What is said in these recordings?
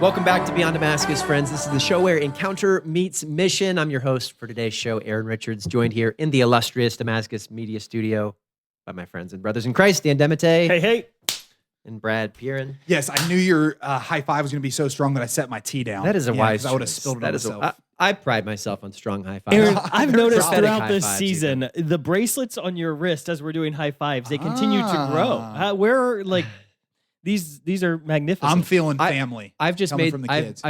Welcome back to Beyond Damascus, friends. This is the show where encounter meets mission. I'm your host for today's show, Aaron Richards, joined here in the illustrious Damascus Media Studio by my friends and brothers in Christ, Dan Demite. Hey. And Brad Peerin. Yes, I knew your high five was going to be so strong that I set my tea down. That is a wise choice. I would have spilled it on myself. I pride myself on strong high fives. Aaron, I've noticed throughout this high fives season, the bracelets on your wrist as we're doing high fives, they continue to grow. Where are, like, these are magnificent. I'm feeling family. I've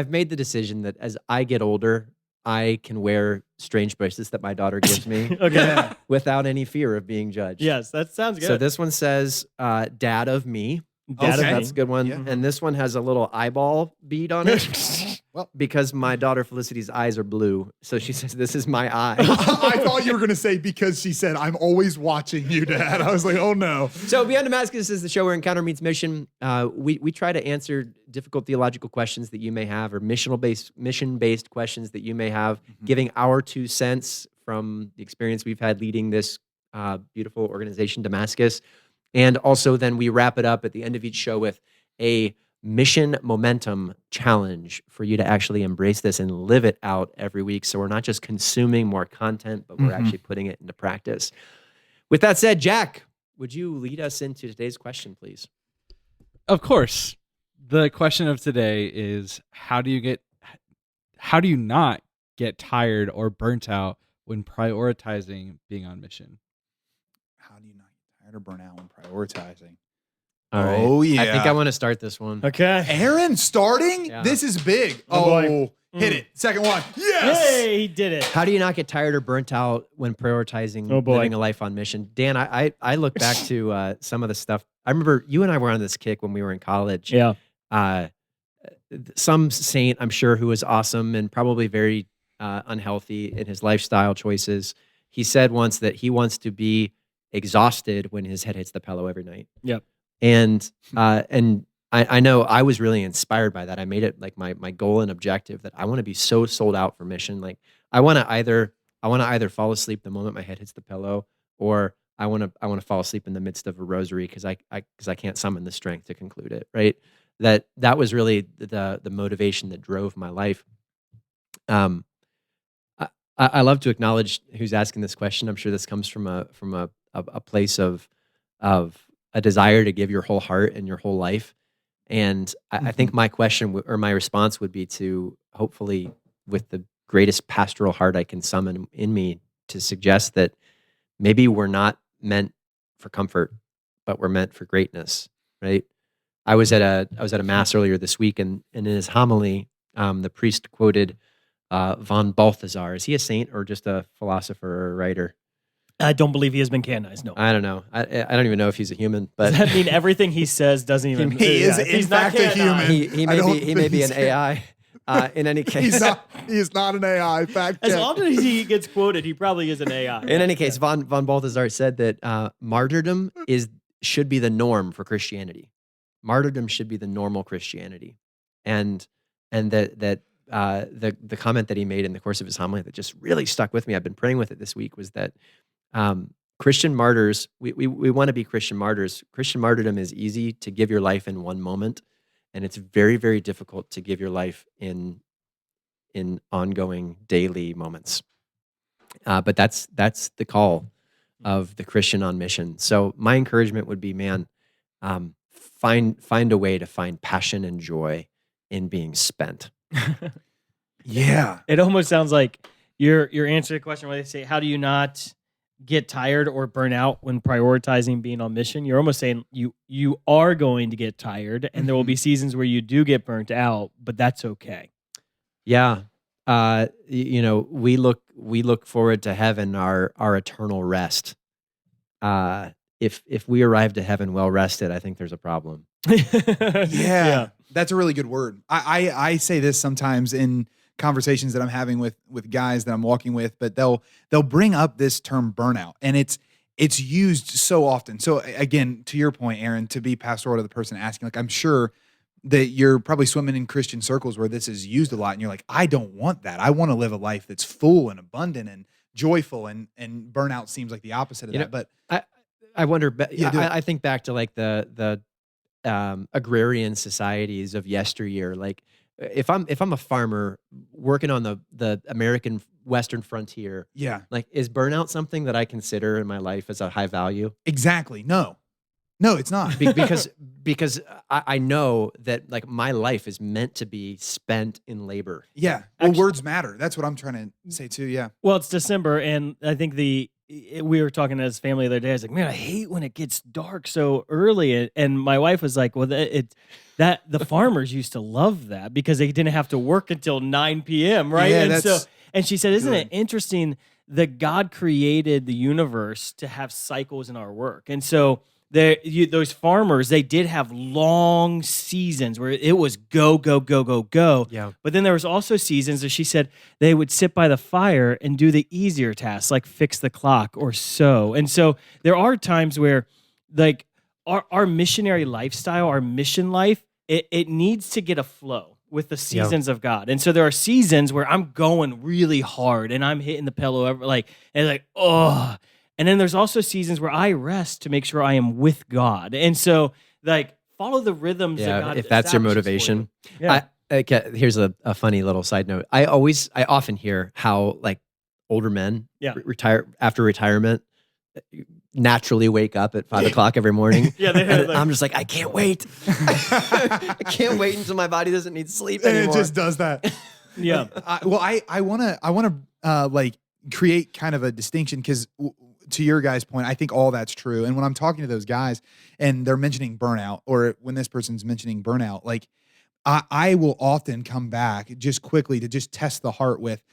made the decision that as I get older, I can wear strange bracelets that my daughter gives me without any fear of being judged. Yes, that sounds good. So this one says, Dad of me. That's a good one. Yeah. And this one has a little eyeball bead on it. Well, because my daughter Felicity's eyes are blue. So she says, this is my eye. I thought you were going to say because she said, I'm always watching you, Dad. I was like, oh no. So Beyond Damascus is the show where encounter meets mission. We try to answer difficult theological questions that you may have or mission-based questions that you may have, giving our 2 cents from the experience we've had leading this beautiful organization, Damascus. And also then we wrap it up at the end of each show with a mission momentum challenge for you to actually embrace this and live it out every week. So we're not just consuming more content, but we're actually putting it into practice. With that said, Jack, would you lead us into today's question, please? Of course. The question of today is how do you not get tired or burnt out when prioritizing being on mission? How do you not get tired or burn out when prioritizing? All right. Oh, yeah. I think I want to start this one. Okay. Aaron starting? Yeah. This is big. boy. Hit it. Second one. Yes. Hey, he did it. How do you not get tired or burnt out when prioritizing living a life on mission? Dan, I look back to some of the stuff. I remember you and I were on this kick when we were in college. Yeah. Some saint, I'm sure, who was awesome and probably very unhealthy in his lifestyle choices. He said once that he wants to be exhausted when his head hits the pillow every night. Yep. And I know I was really inspired by that. I made it like my goal and objective that I want to be so sold out for mission. Like I want to either fall asleep the moment my head hits the pillow, or I want to fall asleep in the midst of a rosary because I can't summon the strength to conclude it. Right. That was really the motivation that drove my life. I love to acknowledge who's asking this question. I'm sure this comes from a place of a desire to give your whole heart and your whole life. And I think my question or my response would be to hopefully, with the greatest pastoral heart I can summon in me, to suggest that maybe we're not meant for comfort, but we're meant for greatness, right? I was at a mass earlier this week, and in his homily, the priest quoted von Balthasar. Is he a saint or just a philosopher or a writer? I don't believe he has been canonized, no. I don't know. I don't even know if he's a human. But does that mean everything he says doesn't even... He is in fact a human. He may be an AI. In any case. He is not an AI. Fact check. As often as he gets quoted, he probably is an AI. In any case, von Balthasar said that martyrdom should be the norm for Christianity. Martyrdom should be the normal Christianity. And the comment that he made in the course of his homily that just really stuck with me, I've been praying with it this week, was that Christian martyrs, we want to be Christian martyrs. Christian martyrdom is easy to give your life in one moment, and it's very, very difficult to give your life in ongoing daily moments. But that's the call of the Christian on mission. So my encouragement would be, man, find a way to find passion and joy in being spent. Yeah. It almost sounds like you're answering the question where they say, how do you not get tired or burn out when prioritizing being on mission? You're almost saying you are going to get tired, and there will be seasons where you do get burnt out, but that's okay. Yeah. We look forward to heaven, our eternal rest. If we arrive to heaven well rested, I think there's a problem. Yeah. That's a really good word. I say this sometimes in conversations that I'm having with guys that I'm walking with, but they'll bring up this term burnout, and it's used so often. So again, to your point, Aaron, to be pastoral to the person asking, like, I'm sure that you're probably swimming in Christian circles where this is used a lot, and you're like, I don't want that. I want to live a life that's full and abundant and joyful, and burnout seems like the opposite of that. But I wonder. I think back to like the agrarian societies of yesteryear. Like if I'm a farmer working on the American Western frontier, Yeah, like, is burnout something that I consider in my life as a high value? exactly. No, no, it's not. Because I know that, like, my life is meant to be spent in labor. Yeah. Well, Actu- words matter. That's what I'm trying to say too. Yeah. Well, it's December, and I think we were talking as family the other day. I was like, man, I hate when it gets dark so early. And my wife was like, well, that the farmers used to love that because they didn't have to work until 9 p.m. Right? Yeah, And so, that's and she said, isn't it good. interesting that God created the universe to have cycles in our work? And so those farmers, they did have long seasons where it was go, go, go, go, go. Yeah. But then there was also seasons, as she said, they would sit by the fire and do the easier tasks like fix the clock or sew. And so there are times where, like, our missionary lifestyle, our mission life, it needs to get a flow with the Yeah. seasons of God. And so there are seasons where I'm going really hard and I'm hitting the pillow and like, oh. And then there's also seasons where I rest to make sure I am with God. And so, like, follow the rhythms that Yeah, God if that's your establishes for motivation. you. Yeah. Here's a funny little side note. I often hear how, like, older men Yeah. retire after retirement naturally wake up at 5 o'clock every morning. Yeah, they And like, I'm just like, I can't wait. I can't wait until my body doesn't need sleep And anymore. it just does that. yeah. I wanna like create kind of a distinction because to your guys' point, I think all that's true. And when I'm talking to those guys and they're mentioning burnout, or when this person's mentioning burnout, like I will often come back just quickly to just test the heart with,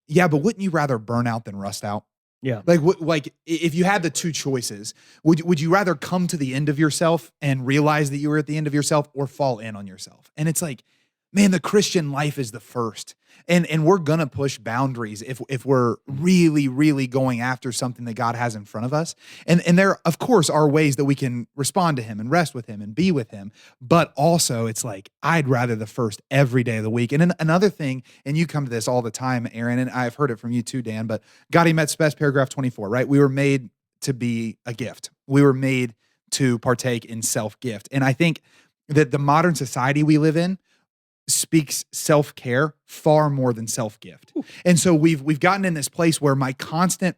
yeah, but wouldn't you rather burn out than rust out? Yeah. Like, if you had the two choices, would you rather come to the end of yourself and realize that you were at the end of yourself, or fall in on yourself? And it's like, man, the Christian life is the first. And we're gonna push boundaries if we're really, really going after something that God has in front of us. And there, of course, are ways that we can respond to him and rest with him and be with him. But also it's like, I'd rather the first every day of the week. And then another thing, and you come to this all the time, Aaron, and I've heard it from you too, Dan, but God He Met's best, paragraph 24, right? We were made to be a gift. We were made to partake in self-gift. And I think that the modern society we live in speaks self-care far more than self-gift. And so we've gotten in this place where my constant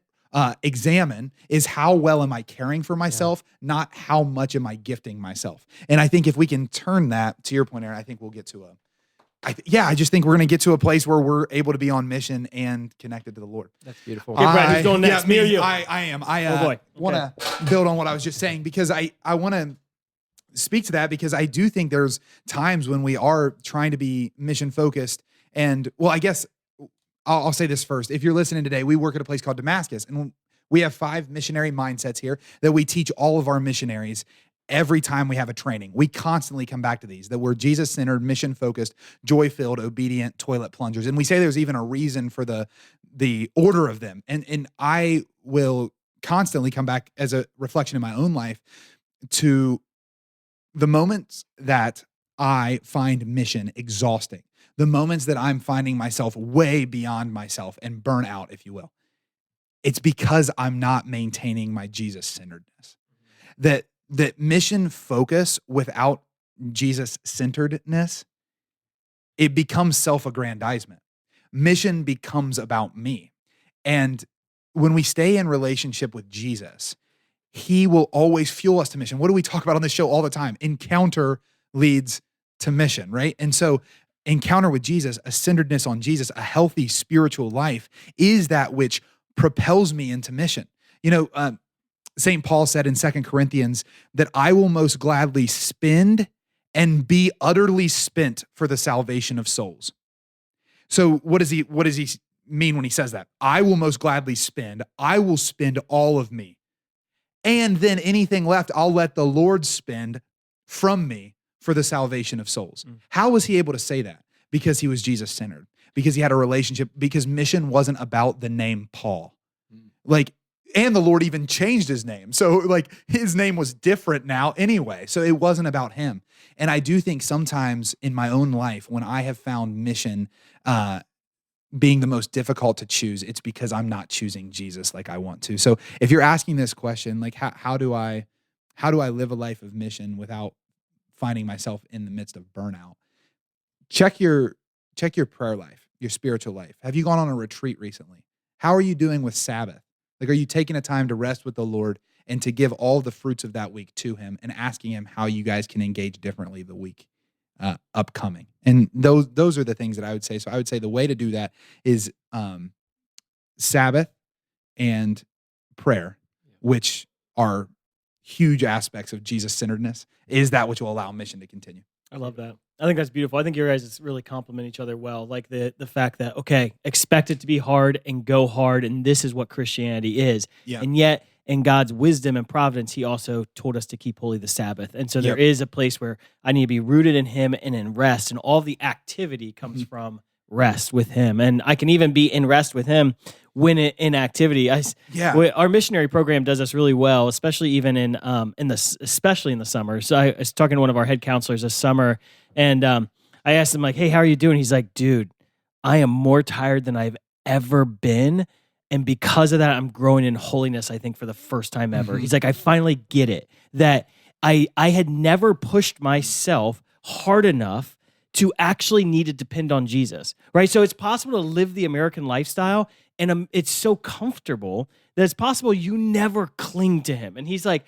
examine is how well am I caring for myself, not how much am I gifting myself. And I think if we can turn that, to your point, Aaron, I think we'll get to I just think we're going to get to a place where we're able to be on mission and connected to the Lord. That's beautiful. Okay, Brad, who's going next? Yeah, Me or you? I am. I Oh, boy. want to build on what I was just saying because I want to speak to that because I do think there's times when we are trying to be mission focused. And well, I guess I'll say this first. If you're listening today, we work at a place called Damascus, and we have 5 missionary mindsets here that we teach all of our missionaries every time we have a training. We constantly come back to these, that we're Jesus-centered, mission-focused, joy-filled, obedient, toilet plungers. And we say there's even a reason for the order of them. And I will constantly come back as a reflection in my own life to the moments that I find mission exhausting, the moments that I'm finding myself way beyond myself and burn out, if you will. It's because I'm not maintaining my Jesus-centeredness. That mission focus without Jesus-centeredness, it becomes self-aggrandizement. Mission becomes about me. And when we stay in relationship with Jesus, He will always fuel us to mission. What do we talk about on this show all the time? Encounter leads to mission, right? And so encounter with Jesus, a centeredness on Jesus, a healthy spiritual life is that which propels me into mission. You know, St. Paul said in 2 Corinthians that I will most gladly spend and be utterly spent for the salvation of souls. So what does he mean when he says that? I will most gladly spend. I will spend all of me. And then anything left, I'll let the Lord spend from me for the salvation of souls. How was he able to say that? Because he was Jesus-centered, because he had a relationship, because mission wasn't about the name Paul. Like, and the Lord even changed his name. So like his name was different now anyway. So it wasn't about him. And I do think sometimes in my own life, when I have found mission being the most difficult to choose, it's because I'm not choosing Jesus like I want to. So if you're asking this question, like how do I live a life of mission without finding myself in the midst of burnout? check your prayer life, your spiritual life. Have you gone on a retreat recently? How are you doing with Sabbath? Like, are you taking a time to rest with the Lord and to give all the fruits of that week to Him and asking Him how you guys can engage differently the week upcoming? And those are the things that I would say. So I would say the way to do that is Sabbath and prayer, which are huge aspects of Jesus centeredness, is that which will allow mission to continue. I love that. I think that's beautiful. I think your guys really complement each other well. Like the fact that, okay, expect it to be hard and go hard, and this is what Christianity is. Yeah. And yet, in God's wisdom and providence, He also told us to keep holy the Sabbath. And so there is a place where I need to be rooted in Him and in rest, and all the activity comes from rest with Him. And I can even be in rest with Him when in activity. Our missionary program does this really well, especially even especially in the summer. So I was talking to one of our head counselors this summer, and I asked him, like, "Hey, how are you doing?" He's like, "Dude, I am more tired than I've ever been, and because of that, I'm growing in holiness, I think, for the first time ever." He's like, "I finally get it, that I had never pushed myself hard enough to actually need to depend on Jesus," right? So it's possible to live the American lifestyle, and it's so comfortable that it's possible you never cling to Him. And he's like,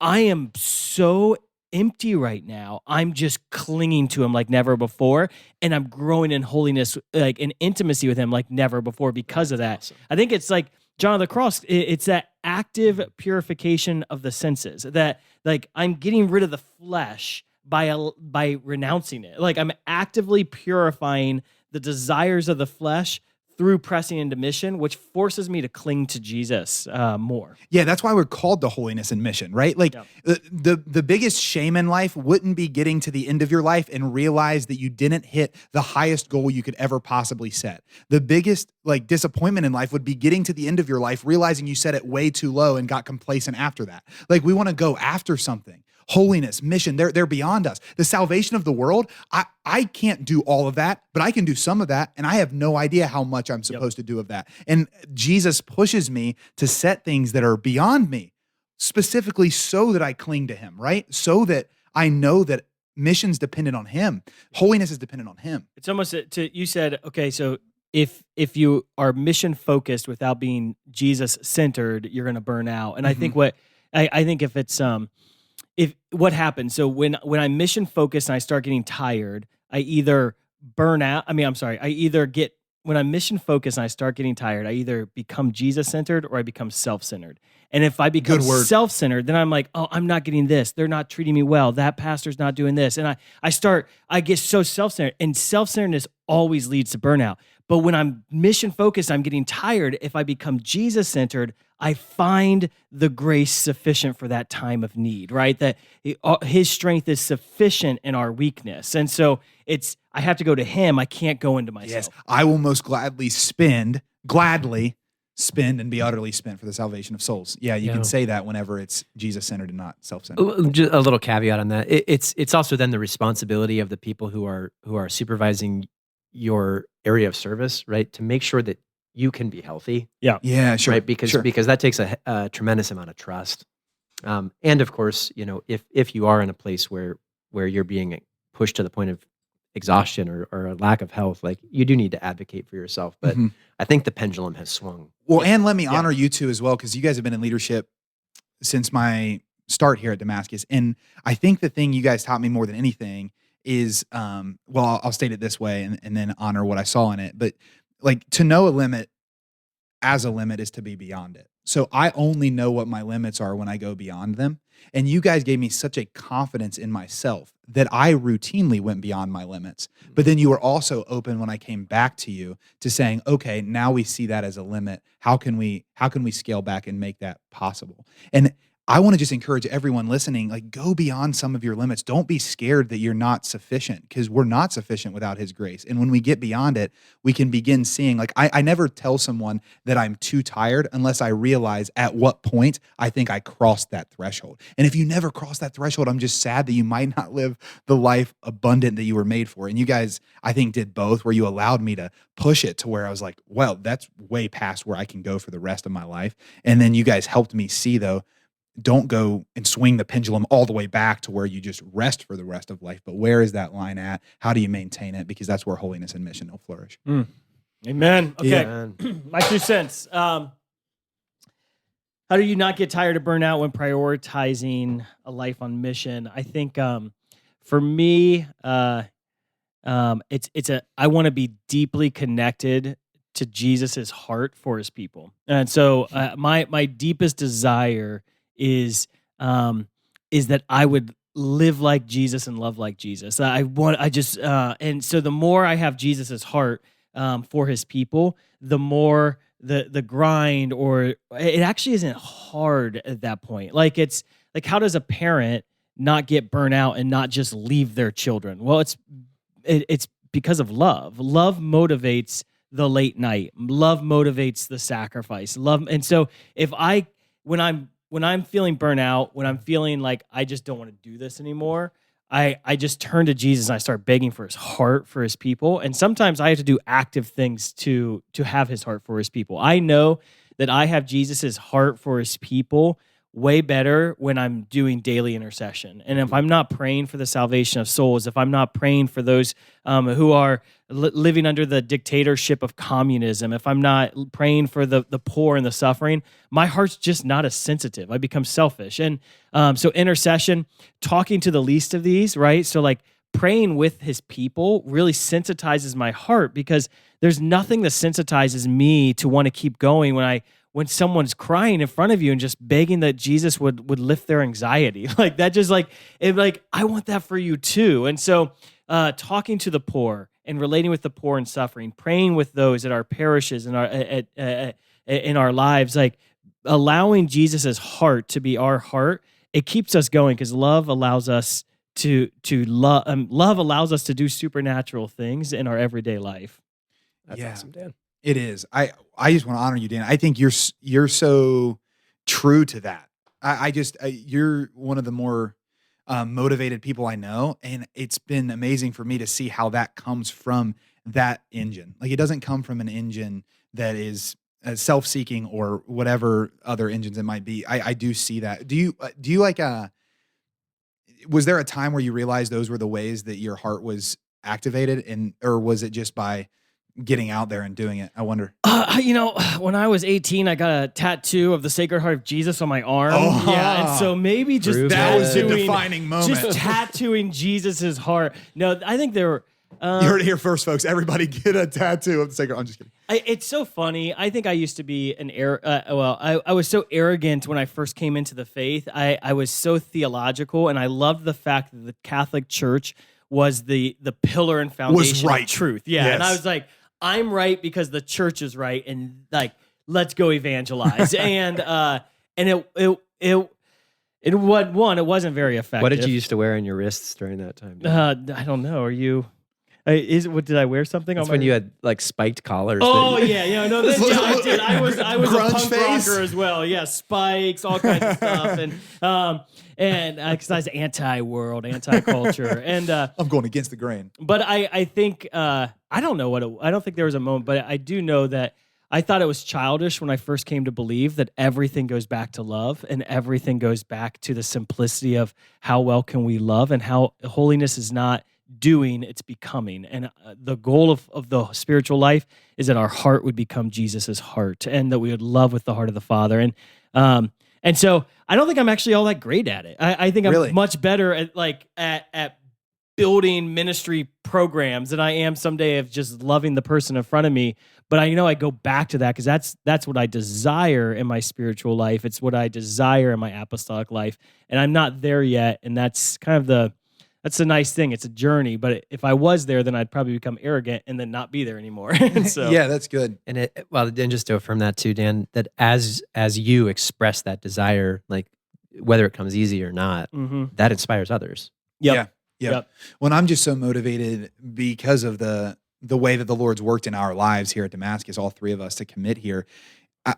"I am so empty right now. I'm just clinging to Him like never before, and I'm growing in holiness, like in intimacy with Him like never before because of that." Awesome. I think it's like John of the Cross. It's that active purification of the senses, that like I'm getting rid of the flesh by renouncing it. Like I'm actively purifying the desires of the flesh through pressing into mission, which forces me to cling to Jesus more. Yeah, that's why we're called to holiness and mission, right? Like the biggest shame in life wouldn't be getting to the end of your life and realize that you didn't hit the highest goal you could ever possibly set. The biggest like disappointment in life would be getting to the end of your life, realizing you set it way too low and got complacent after that. Like we want to go after something. Holiness, mission, they're beyond us. The salvation of the world, I can't do all of that, but I can do some of that, and I have no idea how much I'm supposed to do of that. And Jesus pushes me to set things that are beyond me, specifically so that I cling to Him, right? So that I know that mission's dependent on Him. Holiness is dependent on Him. It's almost you said, okay, so if you are mission focused without being Jesus centered, you're going to burn out. And I think I think if it's if what happens, so when I'm mission focused and I start getting tired, I either burn out. When I'm mission focused and I start getting tired, I either become Jesus centered or I become self centered. And if I become self centered, then I'm like, oh, I'm not getting this. They're not treating me well. That pastor's not doing this. And I get so self centered, and self centeredness always leads to burnout. But when I'm mission focused, I'm getting tired. If I become Jesus centered, I find the grace sufficient for that time of need, right? That His strength is sufficient in our weakness. And so I have to go to Him. I can't go into myself. Yes, I will most gladly spend and be utterly spent for the salvation of souls. Yeah, you can say that whenever it's Jesus-centered and not self-centered. Just a little caveat on that. It's also then the responsibility of the people who are supervising your area of service, right? To make sure that you can be healthy. Yeah, sure. Right? Because that takes a tremendous amount of trust. And of course, if you are in a place where you're being pushed to the point of exhaustion or a lack of health, like you do need to advocate for yourself. But I think the pendulum has swung. Well, and let me honor you two as well, because you guys have been in leadership since my start here at Damascus. And I think the thing you guys taught me more than anything is, I'll state it this way and then honor what I saw in it. But like to know a limit as a limit is to be beyond it. So I only know what my limits are when I go beyond them. And you guys gave me such a confidence in myself that I routinely went beyond my limits. But then you were also open when I came back to you to saying, okay, now we see that as a limit. How can we scale back and make that possible? And I want to just encourage everyone listening, like go beyond some of your limits. Don't be scared that you're not sufficient, because we're not sufficient without His grace. And when we get beyond it, we can begin seeing, like I never tell someone that I'm too tired unless I realize at what point I think I crossed that threshold. And if you never cross that threshold, I'm just sad that you might not live the life abundant that you were made for. And you guys, I think, did both, where you allowed me to push it to where I was like, well, that's way past where I can go for the rest of my life. And then you guys helped me see, though, don't go and swing the pendulum all the way back to where you just rest for the rest of life. But where is that line at? How do you maintain it? Because that's where holiness and mission will flourish. Amen. Okay. Yeah. My 2 cents. How do you not get tired or burn out when prioritizing a life on mission? I think for me, I want to be deeply connected to Jesus's heart for his people. And so my deepest desire is that I would live like Jesus and love like Jesus. And so the more I have Jesus's heart for his people, the more the grind, or it actually isn't hard at that point. Like, it's like, how does a parent not get burnt out and not just leave their children? Well, it's because of love. Love motivates the late night. Love motivates the sacrifice. And so when I'm feeling burnout, when I'm feeling like I just don't want to do this anymore, I just turn to Jesus and I start begging for his heart for his people. And sometimes I have to do active things to have his heart for his people. I know that I have Jesus's heart for his people way better when I'm doing daily intercession. And if I'm not praying for the salvation of souls, if I'm not praying for those who are living under the dictatorship of communism, if I'm not praying for the poor and the suffering, my heart's just not as sensitive. I become selfish. And so intercession, talking to the least of these, right? So like praying with his people really sensitizes my heart, because there's nothing that sensitizes me to want to keep going when someone's crying in front of you and just begging that Jesus would lift their anxiety. Like that, just like I want that for you too. And so talking to the poor and relating with the poor and suffering, praying with those at our parishes and in our lives, like allowing Jesus's heart to be our heart, it keeps us going, because love allows us to love. Love allows us to do supernatural things in our everyday life. That's awesome, Dan. It is. I just want to honor you, Dan. I think you're so true to that. You're one of the more motivated people I know, and it's been amazing for me to see how that comes from that engine. Like, it doesn't come from an engine that is self-seeking or whatever other engines it might be. I do see that. Do you like was there a time where you realized those were the ways that your heart was activated, or was it just by getting out there and doing it? I wonder. When I was 18, I got a tattoo of the Sacred Heart of Jesus on my arm. Oh. Yeah, and so maybe just That was the tattooing- defining moment. Just tattooing Jesus's heart. No, I think there were. You heard it here first, folks. Everybody get a tattoo of the Sacred. I'm just kidding. It's so funny. I think I used to be I was so arrogant when I first came into the faith. I was so theological, and I loved the fact that the Catholic Church was the pillar and foundation right. of truth. Yeah, Yes. and I was like, I'm right because the church is right, and like, let's go evangelize. and it wasn't very effective. What did you used to wear on your wrists during that time, Dan? I don't know. Are you? Did I wear something? That's on when my... you had like spiked collars. Oh yeah, no, I did. I was a Grunge punk face? rocker as well. Yeah, spikes, all kinds of stuff, and because I was anti-world, anti-culture, and I'm going against the grain. but I think I don't know I don't think there was a moment, but I do know that I thought it was childish when I first came to believe that everything goes back to love, and everything goes back to the simplicity of how well can we love, and how holiness is not doing, it's becoming. And the goal of the spiritual life is that our heart would become Jesus's heart, and that we would love with the heart of the Father. And so I don't think I'm actually all that great at it. I think I'm Really? much better at building ministry programs than I am someday of just loving the person in front of me. But I go back to that, because that's what I desire in my spiritual life. It's what I desire in my apostolic life, and I'm not there yet. And that's kind of that's a nice thing. It's a journey, but if I was there, then I'd probably become arrogant and then not be there anymore. So Yeah, that's good. And then just to affirm that too, Dan, that as you express that desire, like whether it comes easy or not, that inspires others. Yep. Yep. When I'm just so motivated because of the way that the Lord's worked in our lives here at Damascus, all three of us to commit here,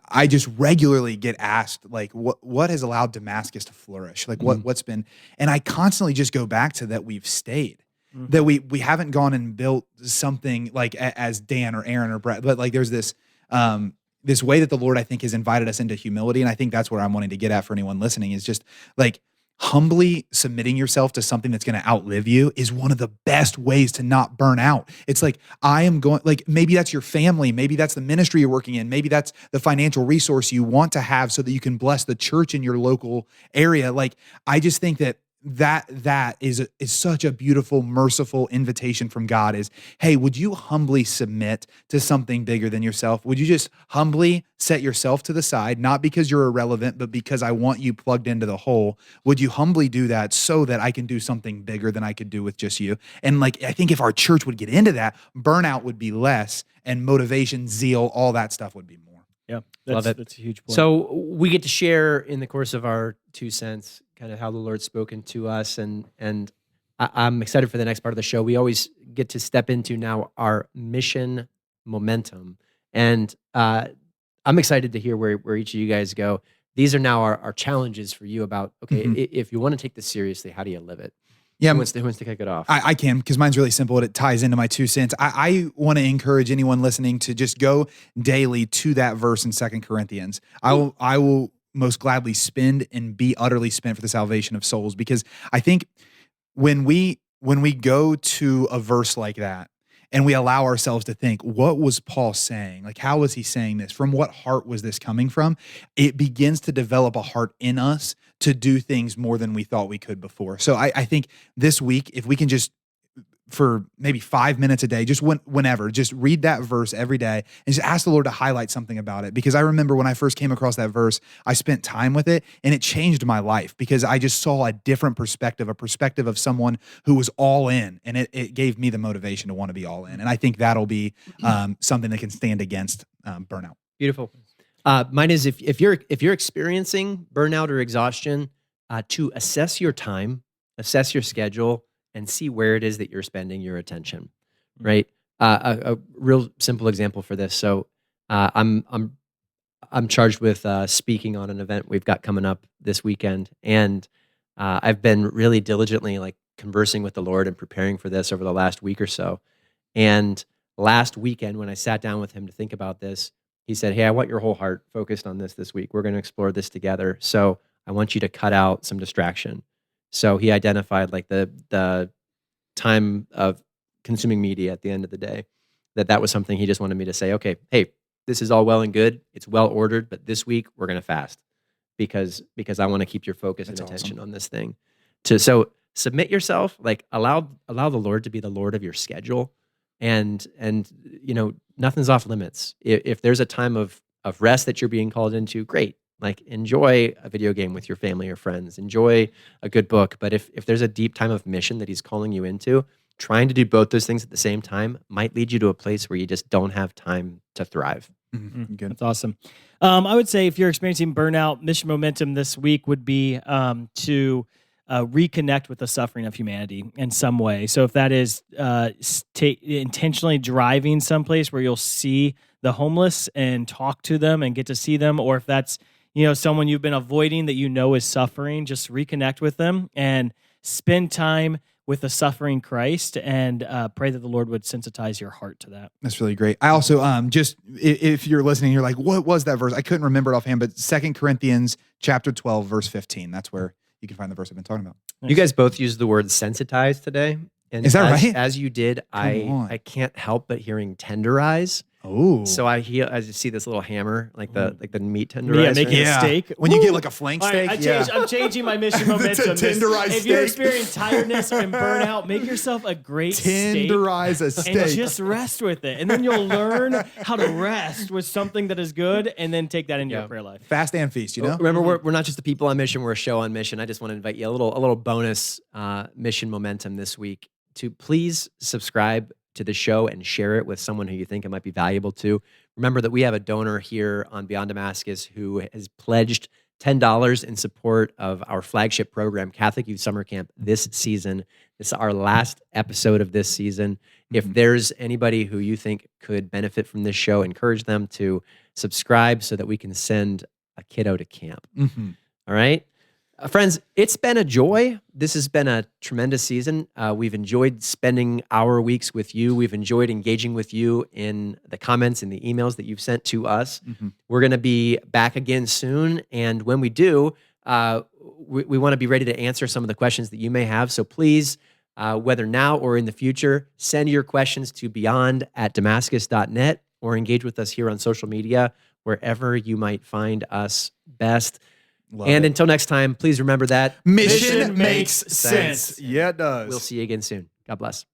I just regularly get asked, like, what has allowed Damascus to flourish? Like, what's been, and I constantly just go back to that we've stayed, that we haven't gone and built something like as Dan or Aaron or Brett, but like there's this this way that the Lord, I think, has invited us into humility. And I think that's where I'm wanting to get at for anyone listening, is just like humbly submitting yourself to something that's going to outlive you is one of the best ways to not burn out. It's like, I am going, like, maybe that's your family, maybe that's the ministry you're working in, maybe that's the financial resource you want to have so that you can bless the church in your local area. Like, I just think that is such a beautiful, merciful invitation from God is, hey, would you humbly submit to something bigger than yourself? Would you just humbly set yourself to the side, not because you're irrelevant, but because I want you plugged into the whole? Would you humbly do that so that I can do something bigger than I could do with just you? And like, I think if our church would get into that, burnout would be less, and motivation, zeal, all that stuff would be more. Yeah, Love it. That's a huge point. So we get to share in the course of our 2 cents kind of how the Lord's spoken to us, and I'm excited for the next part of the show. We always get to step into now our mission momentum, and I'm excited to hear where each of you guys go. These are now our challenges for you about, okay, if you want to take this seriously, how do you live it? Yeah, Who wants to kick it off? I can, because mine's really simple and it ties into my 2 cents. I want to encourage anyone listening to just go daily to that verse in 2 Corinthians. I will most gladly spend and be utterly spent for the salvation of souls, because I think when we go to a verse like that and we allow ourselves to think, what was Paul saying? Like, how was he saying this? From what heart was this coming from? It begins to develop a heart in us to do things more than we thought we could before. So I think this week, if we can just, for maybe 5 minutes a day, just whenever, just read that verse every day and just ask the Lord to highlight something about it. Because I remember when I first came across that verse, I spent time with it and it changed my life, because I just saw a different perspective, a perspective of someone who was all in, and it gave me the motivation to want to be all in. And I think that'll be something that can stand against burnout. Beautiful. Mine is, if you're experiencing burnout or exhaustion, to assess your time, assess your schedule, and see where it is that you're spending your attention, right? A real simple example for this. So I'm charged with speaking on an event we've got coming up this weekend, and I've been really diligently like conversing with the Lord and preparing for this over the last week or so. And last weekend, when I sat down with him to think about this, he said, "Hey, I want your whole heart focused on this week. We're going to explore this together. So I want you to cut out some distraction." So he identified like the time of consuming media at the end of the day, that was something he just wanted me to say, okay, hey, this is all well and good. It's well ordered, but this week we're going to fast because I want to keep your focus and attention on this thing. So submit yourself, like allow the Lord to be the Lord of your schedule, and nothing's off limits. If there's a time of rest that you're being called into, great. Like, enjoy a video game with your family or friends, enjoy a good book. But if there's a deep time of mission that he's calling you into, trying to do both those things at the same time might lead you to a place where you just don't have time to thrive. Good. That's awesome. I would say if you're experiencing burnout, mission momentum this week would be to reconnect with the suffering of humanity in some way. So if that is intentionally driving someplace where you'll see the homeless and talk to them and get to see them, or if that's someone you've been avoiding that is suffering, just reconnect with them and spend time with the suffering Christ, and pray that the Lord would sensitize your heart to that. That's really great. I also, just if you're listening, you're like, what was that verse? I couldn't remember it offhand, but 2 Corinthians chapter 12, verse 15. That's where you can find the verse I've been talking about. Nice. You guys both used the word sensitize today. And is that right? As you did, I can't help but hearing tenderize. Oh, so I see this little hammer, like the meat tenderizer. Yeah, making a steak. When you get like a flank steak. Right, I'm changing my mission momentum. If you're experiencing tiredness and burnout, make yourself a great tenderize a steak and just rest with it, and then you'll learn how to rest with something that is good, and then take that into your prayer life. Fast and feast, Remember, we're not just the people on mission; we're a show on mission. I just want to invite you a little bonus mission momentum this week to please subscribe to the show and share it with someone who you think it might be valuable to. Remember that we have a donor here on Beyond Damascus who has pledged $10 in support of our flagship program, Catholic Youth Summer Camp, this season. This is our last episode of this season. If there's anybody who you think could benefit from this show, encourage them to subscribe so that we can send a kiddo to camp. All right? Friends, it's been a joy. This has been a tremendous season. We've enjoyed spending our weeks with you. We've enjoyed engaging with you in the comments and the emails that you've sent to us. We're going to be back again soon. And when we do, we want to be ready to answer some of the questions that you may have. So please, whether now or in the future, send your questions to beyond@damascus.net or engage with us here on social media, wherever you might find us best. Until next time, please remember that Mission makes sense. Yeah, it does. We'll see you again soon. God bless.